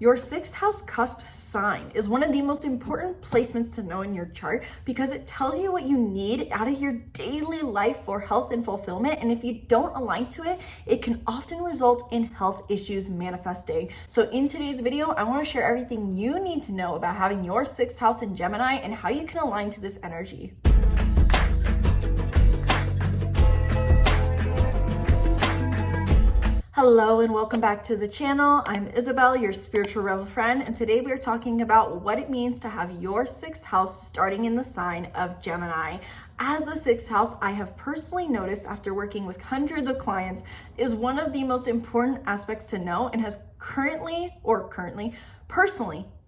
Your sixth house cusp sign is one of the most important placements to know in your chart because it tells you what you need out of your daily life for health and fulfillment. And if you don't align to it, it can often result in health issues manifesting. So in today's video, I want to share everything you need to know about having your sixth house in Gemini and how you can align to this energy. Hello and welcome back to the channel. I'm Isabel, your spiritual rebel friend, and today we are talking about what it means to have your sixth house starting in the sign of Gemini. As the sixth house, I have personally noticed after working with hundreds of clients, is one of the most important aspects to know and has personally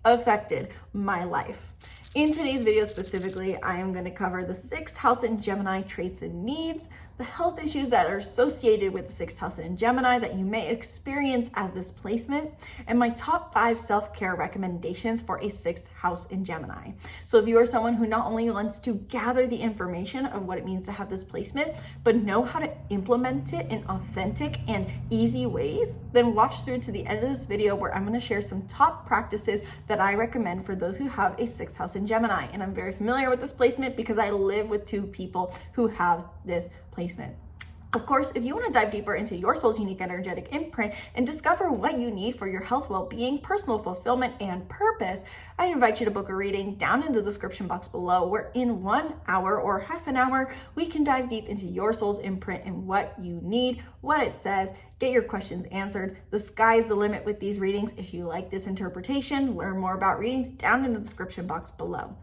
affected my life. In today's video specifically, I am going to cover the sixth house in Gemini traits and needs, the health issues that are associated with the sixth house in Gemini that you may experience as this placement, and my top 5 self-care recommendations for a sixth house in Gemini. So if you are someone who not only wants to gather the information of what it means to have this placement, but know how to implement it in authentic and easy ways, then watch through to the end of this video where I'm going to share some top practices that I recommend for those who have a sixth house in Gemini. And I'm very familiar with this placement because I live with 2 people who have this placement. Of course, if you want to dive deeper into your soul's unique energetic imprint and discover what you need for your health, well-being, personal fulfillment, and purpose, I invite you to book a reading down in the description box below, where in 1 hour or half an hour, we can dive deep into your soul's imprint and what you need, what it says, get your questions answered. The sky's the limit with these readings. If you like this interpretation, learn more about readings down in the description box below.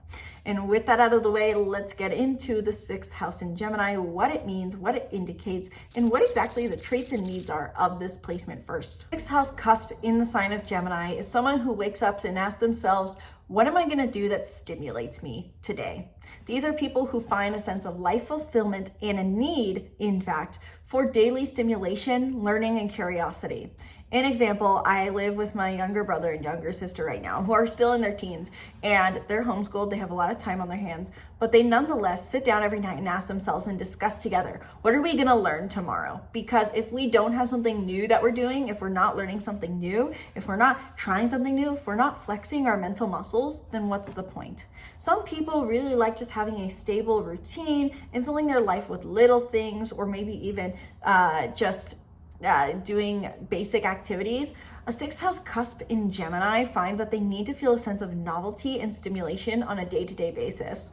And with that out of the way, let's get into the sixth house in Gemini, what it means, what it indicates, and what exactly the traits and needs are of this placement first. Sixth house cusp in the sign of Gemini is someone who wakes up and asks themselves, what am I going to do that stimulates me today? These are people who find a sense of life fulfillment and a need, in fact, for daily stimulation, learning, and curiosity. An example, I live with my younger brother and younger sister right now who are still in their teens, and they're homeschooled. They have a lot of time on their hands, but they nonetheless sit down every night and ask themselves and discuss together, what are we going to learn tomorrow? Because if we don't have something new that we're doing, if we're not learning something new, if we're not trying something new, if we're not flexing our mental muscles, then what's the point? Some people really like just having a stable routine and filling their life with little things, or maybe even doing basic activities. A sixth house cusp in Gemini finds that they need to feel a sense of novelty and stimulation on a day-to-day basis.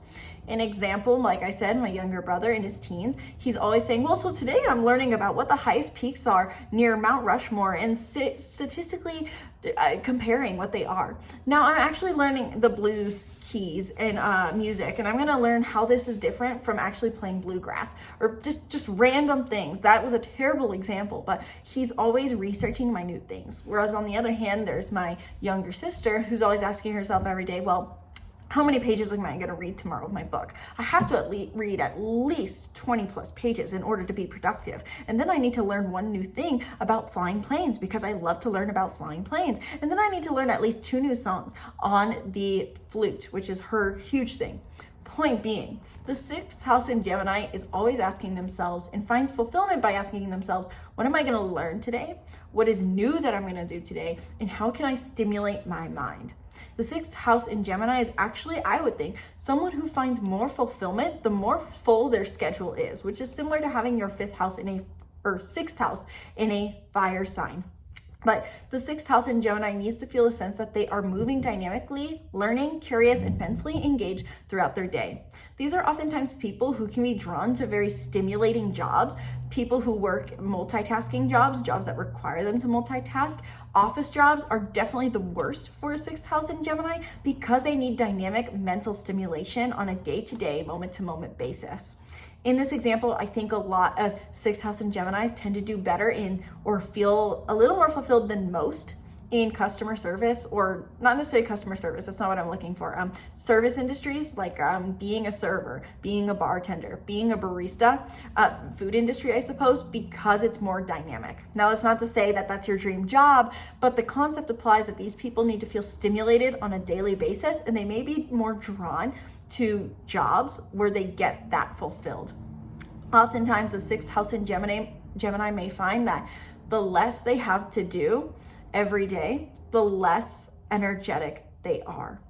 An example, like I said, my younger brother in his teens, he's always saying, well, so today I'm learning about what the highest peaks are near Mount Rushmore and statistically comparing what they are. Now I'm actually learning the blues keys and music, and I'm going to learn how this is different from actually playing bluegrass or just random things. That was a terrible example, but he's always researching minute things. Whereas on the other hand, there's my younger sister who's always asking herself every day, well, how many pages am I going to read tomorrow with my book? I have to read at least 20 plus pages in order to be productive. And then I need to learn one new thing about flying planes because I love to learn about flying planes. And then I need to learn at least 2 new songs on the flute, which is her huge thing. Point being, the sixth house in Gemini is always asking themselves and finds fulfillment by asking themselves, what am I going to learn today? What is new that I'm going to do today? And how can I stimulate my mind? The sixth house in Gemini is actually, I would think, someone who finds more fulfillment the more full their schedule is, which is similar to having your sixth house in a fire sign. But the sixth house in Gemini needs to feel a sense that they are moving dynamically, learning, curious, and mentally engaged throughout their day. These are oftentimes people who can be drawn to very stimulating jobs, people who work multitasking jobs that require them to multitask. Office jobs are definitely the worst for a sixth house in Gemini because they need dynamic mental stimulation on a day-to-day, moment-to-moment basis. In this example, I think a lot of sixth house and Geminis tend to do better in or feel a little more fulfilled than most in customer service, or not necessarily customer service, that's not what I'm looking for. Service industries like being a server, being a bartender, being a barista, food industry, I suppose, because it's more dynamic. Now, that's not to say that that's your dream job, but the concept applies that these people need to feel stimulated on a daily basis, and they may be more drawn to jobs where they get that fulfilled. Oftentimes, the sixth house in Gemini may find that the less they have to do every day, the less energetic they are.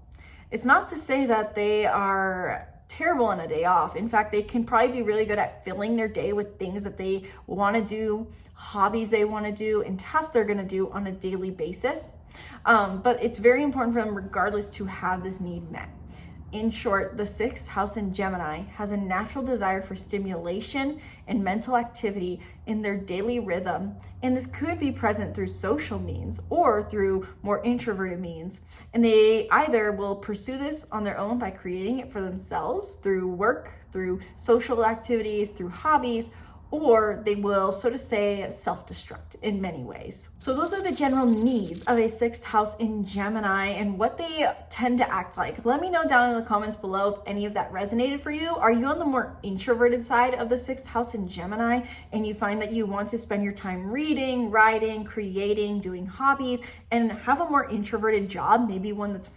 It's not to say that they are terrible on a day off. In fact, they can probably be really good at filling their day with things that they want to do, hobbies they want to do, and tasks they're going to do on a daily basis. But it's very important for them regardless to have this need met. In short, the sixth house in Gemini has a natural desire for stimulation and mental activity in their daily rhythm. And this could be present through social means or through more introverted means. And they either will pursue this on their own by creating it for themselves through work, through social activities, through hobbies, or they will, so to say, self-destruct in many ways. So those are the general needs of a sixth house in Gemini and what they tend to act like. Let me know down in the comments below if any of that resonated for you. Are you on the more introverted side of the sixth house in Gemini and you find that you want to spend your time reading, writing, creating, doing hobbies, and have a more introverted job, maybe one that's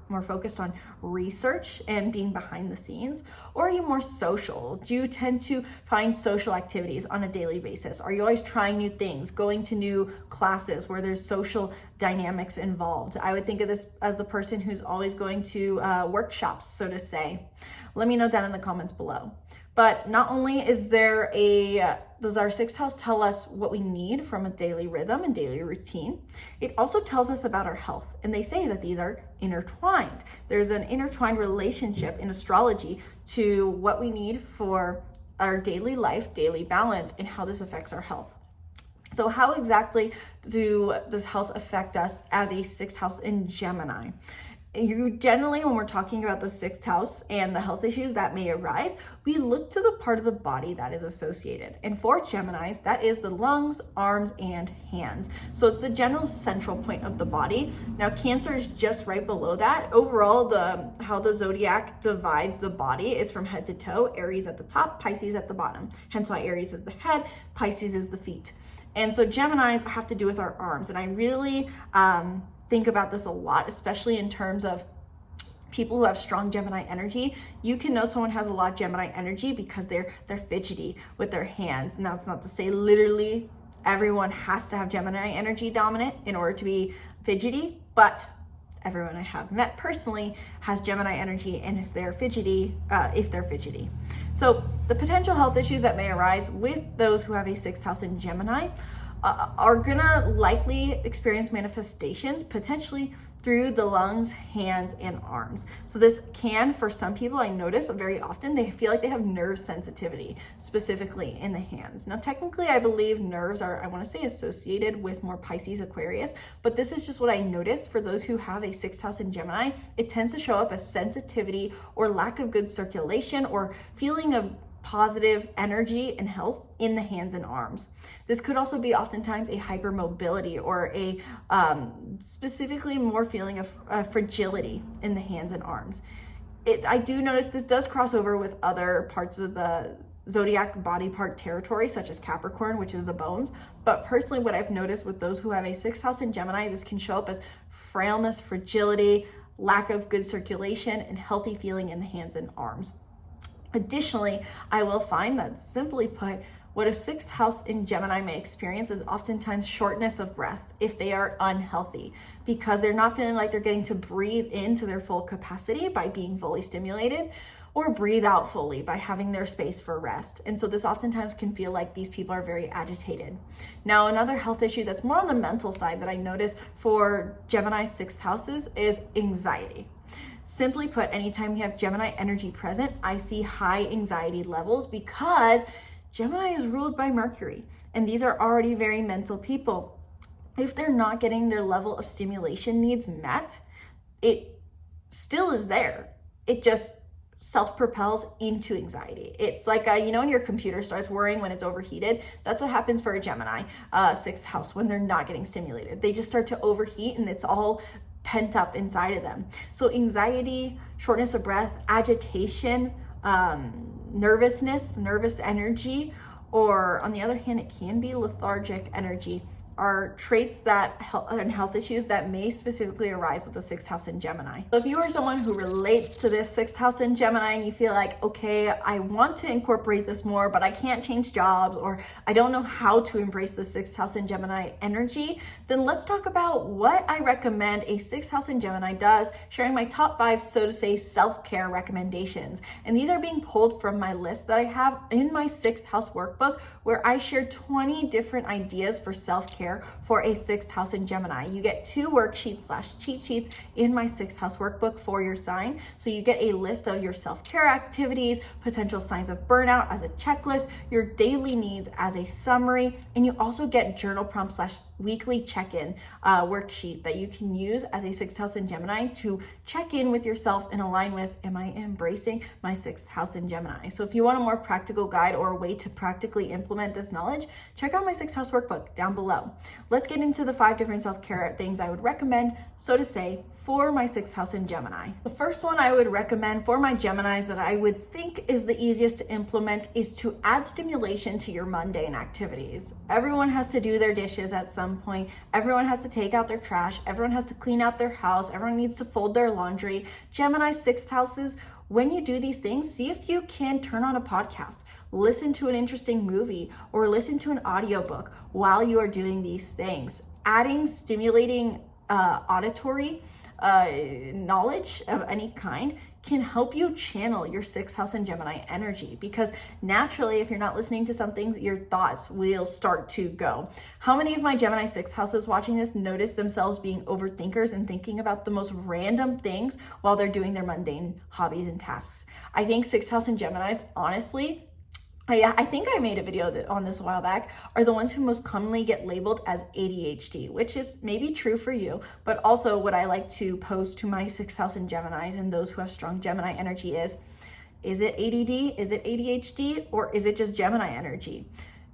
more focused on research and being behind the scenes? Or are you more social? Do you tend to find social activities on a daily basis? Are you always trying new things, going to new classes where there's social dynamics involved? I would think of this as the person who's always going to workshops, so to say. Let me know down in the comments below. But not only is there does our sixth house tell us what we need from a daily rhythm and daily routine, it also tells us about our health. And they say that these are intertwined. There's an intertwined relationship in astrology to what we need for our daily life, daily balance, and how this affects our health. So how exactly does health affect us as a sixth house in Gemini? You generally, when we're talking about the sixth house and the health issues that may arise, we look to the part of the body that is associated. And for Geminis, that is the lungs, arms, and hands. So it's the general central point of the body. Now, Cancer is just right below that. Overall, how the zodiac divides the body is from head to toe. Aries at the top, Pisces at the bottom. Hence why Aries is the head, Pisces is the feet. And so Geminis have to do with our arms. And I really think about this a lot, especially in terms of people who have strong Gemini energy. You can know someone has a lot of Gemini energy because they're fidgety with their hands. Now, it's not to say literally everyone has to have Gemini energy dominant in order to be fidgety, but everyone I have met personally has Gemini energy, and if they're fidgety. So the potential health issues that may arise with those who have a sixth house in Gemini are gonna likely experience manifestations potentially through the lungs, hands, and arms. So this can, for some people, I notice very often, they feel like they have nerve sensitivity, specifically in the hands. Now, technically, I believe nerves are, I wanna say, associated with more Pisces, Aquarius, but this is just what I notice for those who have a sixth house in Gemini. It tends to show up as sensitivity or lack of good circulation or feeling of positive energy and health in the hands and arms. This could also be oftentimes a hypermobility or a specifically more feeling of fragility in the hands and arms. I do notice this does cross over with other parts of the zodiac body part territory, such as Capricorn, which is the bones. But personally, what I've noticed with those who have a sixth house in Gemini, this can show up as frailness, fragility, lack of good circulation, and healthy feeling in the hands and arms. Additionally, I will find that, simply put, what a sixth house in Gemini may experience is oftentimes shortness of breath if they are unhealthy, because they're not feeling like they're getting to breathe into their full capacity by being fully stimulated, or breathe out fully by having their space for rest. And so this oftentimes can feel like these people are very agitated. Now, another health issue that's more on the mental side that I notice for Gemini sixth houses is anxiety. Simply put, anytime we have Gemini energy present, I see high anxiety levels because Gemini is ruled by Mercury, and these are already very mental people. If they're not getting their level of stimulation needs met, it still is there. It just self-propels into anxiety. It's like, when your computer starts worrying when it's overheated, that's what happens for a Gemini sixth house when they're not getting stimulated. They just start to overheat, and it's all pent up inside of them. So anxiety, shortness of breath, agitation, nervousness, nervous energy, or on the other hand, it can be lethargic energy, are traits and health issues that may specifically arise with the sixth house in Gemini. So if you are someone who relates to this sixth house in Gemini and you feel like, okay, I want to incorporate this more, but I can't change jobs, or I don't know how to embrace the sixth house in Gemini energy, then let's talk about what I recommend a sixth house in Gemini does, sharing my top 5, so to say, self-care recommendations. And these are being pulled from my list that I have in my sixth house workbook, where I share 20 different ideas for self-care for a sixth house in Gemini. You get 2 worksheets/cheat sheets in my sixth house workbook for your sign. So you get a list of your self-care activities, potential signs of burnout as a checklist, your daily needs as a summary, and you also get journal prompt/weekly check-in worksheet that you can use as a sixth house in Gemini to check in with yourself and align with, am I embracing my sixth house in Gemini? So if you want a more practical guide or a way to practically implement this knowledge, check out my sixth house workbook down below. Let's get into the 5 different self-care things I would recommend, so to say, for my sixth house in Gemini. The first one I would recommend for my Geminis that I would think is the easiest to implement is to add stimulation to your mundane activities. Everyone has to do their dishes at some point. Everyone has to take out their trash. Everyone has to clean out their house. Everyone needs to fold their laundry. Gemini sixth houses, when you do these things, see if you can turn on a podcast, listen to an interesting movie, or listen to an audiobook while you are doing these things. Adding stimulating auditory knowledge of any kind can help you channel your sixth house and Gemini energy, because naturally, if you're not listening to something, your thoughts will start to go. How many of my Gemini sixth houses watching this notice themselves being overthinkers and thinking about the most random things while they're doing their mundane hobbies and tasks? I think sixth house and Geminis, honestly, I think I made a video on this a while back, are the ones who most commonly get labeled as ADHD, which is maybe true for you, but also what I like to pose to my sixth house and Geminis and those who have strong Gemini energy is it ADD, is it ADHD, or is it just Gemini energy?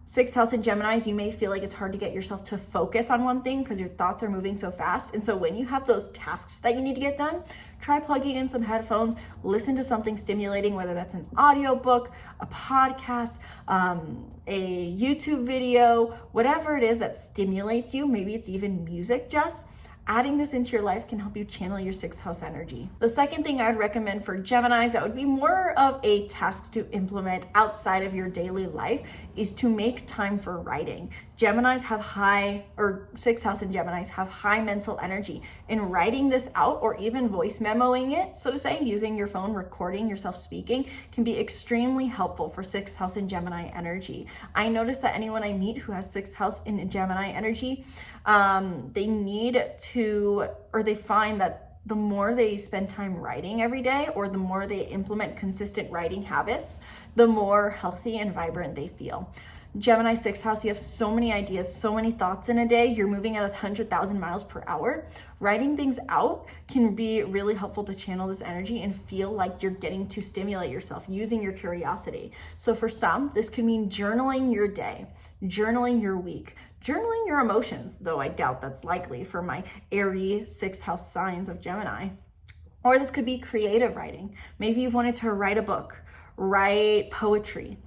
Sixth house and Geminis, you may feel like it's hard to get yourself to focus on one thing because your thoughts are moving so fast. And so when you have those tasks that you need to get done, try plugging in some headphones, listen to something stimulating, whether that's an audiobook, a podcast, a YouTube video, whatever it is that stimulates you. Maybe it's even music just. Adding this into your life can help you channel your sixth house energy. The second thing I'd recommend for Geminis that would be more of a task to implement outside of your daily life is to make time for writing. Sixth house and Geminis have high mental energy, and writing this out or even voice memoing it, so to say, using your phone, recording yourself speaking, can be extremely helpful for sixth house and Gemini energy. I notice that anyone I meet who has sixth house in Gemini energy, they find that the more they spend time writing every day, or the more they implement consistent writing habits, the more healthy and vibrant they feel. Gemini sixth house, you have so many ideas, so many thoughts in a day. You're moving at 100,000 miles per hour. Writing things out can be really helpful to channel this energy and feel like you're getting to stimulate yourself using your curiosity. So for some, this could mean journaling your day, journaling your week, journaling your emotions, though I doubt that's likely for my airy sixth house signs of Gemini. Or this could be creative writing. Maybe you've wanted to write a book, write poetry,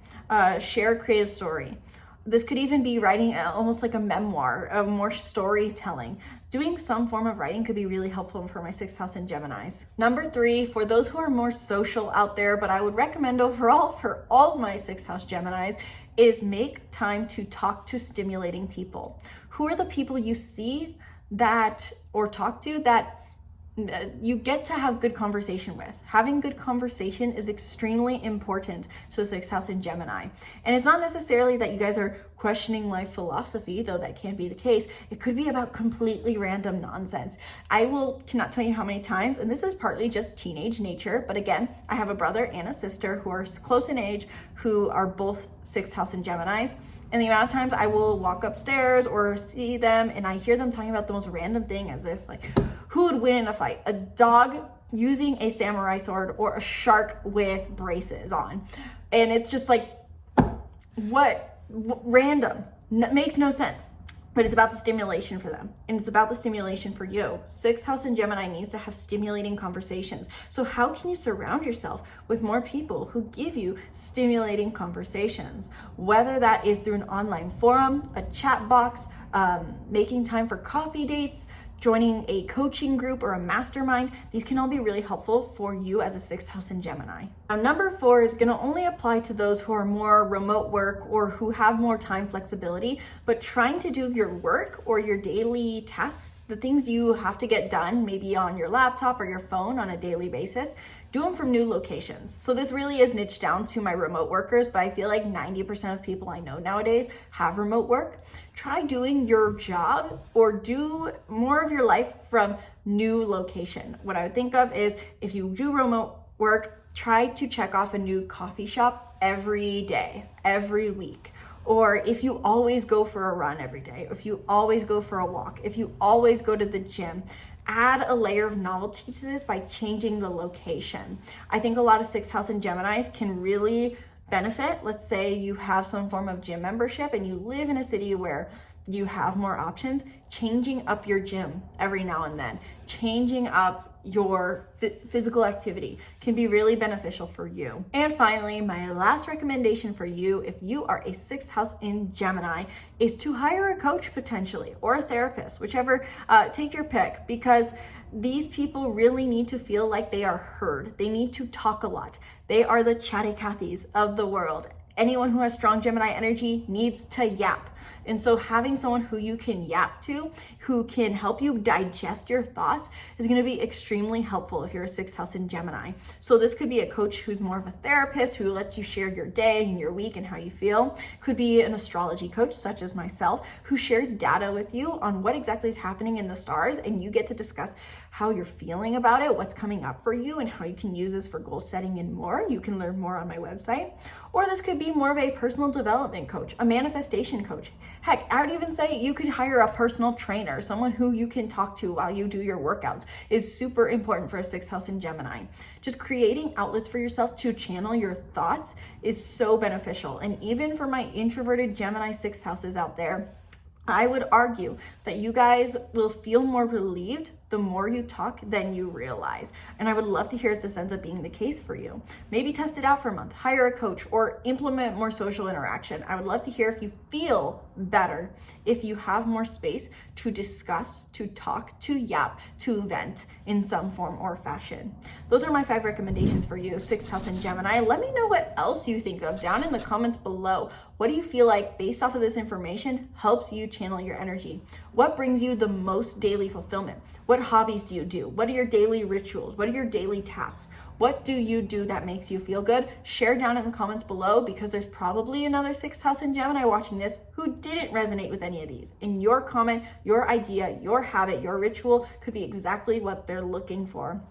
share a creative story. This could even be writing almost like a memoir, more storytelling. Doing some form of writing could be really helpful for my sixth house and Geminis. Number 3, for those who are more social out there, but I would recommend overall for all of my sixth house Geminis, is make time to talk to stimulating people. Who are the people you see that, or talk to, that you get to have good conversation with? Having good conversation is extremely important to a sixth house in Gemini. And it's not necessarily that you guys are questioning life philosophy, though that can be the case. It could be about completely random nonsense. Cannot tell you how many times, and this is partly just teenage nature, but again, I have a brother and a sister who are close in age, who are both sixth house in Geminis. And the amount of times I will walk upstairs or see them and I hear them talking about the most random thing, as if like, who would win in a fight? A dog using a samurai sword or a shark with braces on? And it's just like, what? Random. Makes no sense. but it's about the stimulation for them, and it's about the stimulation for you. Sixth house in Gemini needs to have stimulating conversations. So how can you surround yourself with more people who give you stimulating conversations? Whether that is through an online forum, a chat box, making time for coffee dates, joining a coaching group or a mastermind, these can all be really helpful for you as a sixth house in Gemini. Now, number 4 is going to only apply to those who are more remote work or who have more time flexibility, but trying to do your work or your daily tasks, the things you have to get done, maybe on your laptop or your phone on a daily basis, do them from new locations. So this really is niched down to my remote workers, but I feel like 90% of people I know nowadays have remote work. Try doing your job or do more of your life from new location. What I would think of is if you do remote work, try to check off a new coffee shop every day, every week. Or if you always go for a run every day, if you always go for a walk, if you always go to the gym, add a layer of novelty to this by changing the location. I think a lot of sixth house and Geminis can really benefit. Let's say you have some form of gym membership and you live in a city where you have more options, changing up your gym every now and then, changing up your physical activity can be really beneficial for you. And finally, my last recommendation for you, if you are a sixth house in Gemini, is to hire a coach potentially, or a therapist, whichever, take your pick, because these people really need to feel like they are heard. They need to talk a lot. They are the chatty Cathys of the world. Anyone who has strong Gemini energy needs to yap. And so having someone who you can yap to, who can help you digest your thoughts, is going to be extremely helpful if you're a sixth house in Gemini. So this could be a coach who's more of a therapist, who lets you share your day and your week and how you feel. Could be an astrology coach, such as myself, who shares data with you on what exactly is happening in the stars, and you get to discuss how you're feeling about it, what's coming up for you, and how you can use this for goal setting and more. You can learn more on my website. Or this could be more of a personal development coach, a manifestation coach. Heck, I would even say you could hire a personal trainer, someone who you can talk to while you do your workouts is super important for a sixth house in Gemini. Just creating outlets for yourself to channel your thoughts is so beneficial. And even for my introverted Gemini sixth houses out there, I would argue that you guys will feel more relieved the more you talk than you realize. And I would love to hear if this ends up being the case for you. Maybe test it out for a month, hire a coach, or implement more social interaction. I would love to hear if you feel better, if you have more space to discuss, to talk, to yap, to vent in some form or fashion. Those are my 5 recommendations for you, sixth house in Gemini. Let me know what else you think of down in the comments below. What do you feel like, based off of this information, helps you channel your energy? What brings you the most daily fulfillment? What hobbies do you do? What are your daily rituals? What are your daily tasks? What do you do that makes you feel good? Share down in the comments below, because there's probably another sixth house in Gemini watching this who didn't resonate with any of these. And your comment, your idea, your habit, your ritual could be exactly what they're looking for.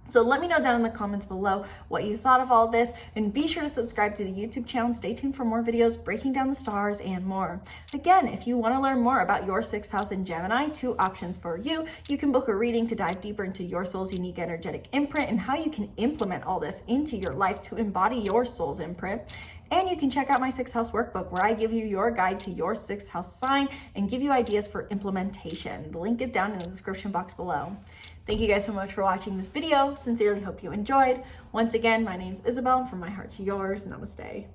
So let me know down in the comments below what you thought of all this, and be sure to subscribe to the YouTube channel and stay tuned for more videos breaking down the stars and more. Again, if you want to learn more about your sixth house in Gemini, 2 options for you. You can book a reading to dive deeper into your soul's unique energetic imprint and how you can implement all this into your life to embody your soul's imprint. And you can check out my sixth house workbook, where I give you your guide to your sixth house sign and give you ideas for implementation. The link is down in the description box below. Thank you guys so much for watching this video. Sincerely hope you enjoyed. Once again, my name's Isabel, and from my heart to yours, namaste.